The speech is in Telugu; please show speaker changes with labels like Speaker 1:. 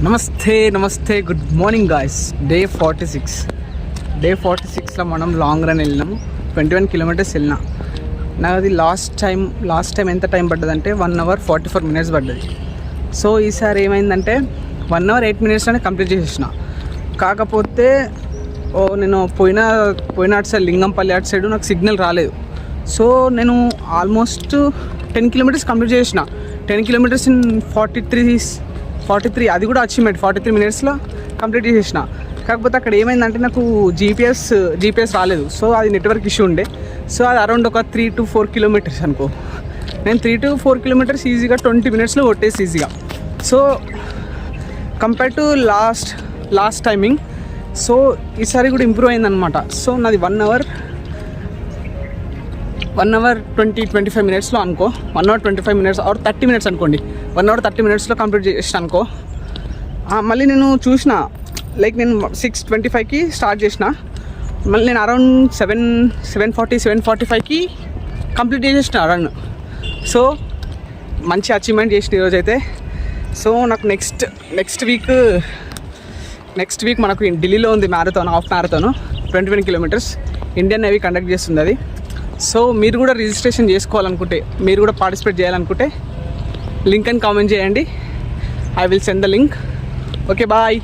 Speaker 1: నమస్తే గుడ్ మార్నింగ్ గాయ్స్. డే 46లో మనం లాంగ్ రన్ వెళ్ళినాము. 21 కిలోమీటర్స్ వెళ్ళినా. నాకు అది లాస్ట్ టైం ఎంత టైం పడ్డదంటే 1 hour 44 minutes పడ్డది. సో ఈసారి ఏమైందంటే 1 hour 8 minutesలోనే కంప్లీట్ చేసేసిన. కాకపోతే నేను పోయిన అటు సైడ్ లింగంపల్లి అటు సైడ్ నాకు సిగ్నల్ రాలేదు. సో నేను ఆల్మోస్ట్ 10 kilometers కంప్లీట్ చేసిన. 10 kilometers ఇన్ 43 అది కూడా అచీవ్మెంట్. 43 minutesలో కంప్లీట్ చేసేసిన. కాకపోతే అక్కడ ఏమైందంటే నాకు జీపీఎస్ రాలేదు. సో అది నెట్వర్క్ ఇష్యూ ఉండే. సో అది అరౌండ్ ఒక 3 to 4 kilometers అనుకో. నేను 3 to 4 kilometers ఈజీగా 20 minutesలో కొట్టేసి ఈజీగా. So compare to last timing. So ఈసారి కూడా ఇంప్రూవ్ అయిందనమాట. సో నాది 1 hour 25 minutesలో అనుకో. 1 hour 25 minutes ఆర్ 30 minutes అనుకోండి. 1 hour 30 minutesలో కంప్లీట్ చేసిన అనుకో. మళ్ళీ నేను చూసిన లైక్ నేను 6:25కి స్టార్ట్ చేసిన. మళ్ళీ నేను అరౌండ్ 7:45కి కంప్లీట్ చేసేసిన రన్. సో మంచి అచీవ్మెంట్ చేసిన ఈరోజైతే. సో నాకు నెక్స్ట్ వీక్ మనకు ఢిల్లీలో ఉంది marathon, half marathon 21 kilometers. Indian navy conduct చేస్తుంది అది. సో మీరు కూడా రిజిస్ట్రేషన్ చేసుకోవాలనుకుంటే, మీరు కూడా పార్టిసిపేట్ చేయాలనుకుంటే లింక్ అని కామెంట్ చేయండి. I will send the link. Okay bye.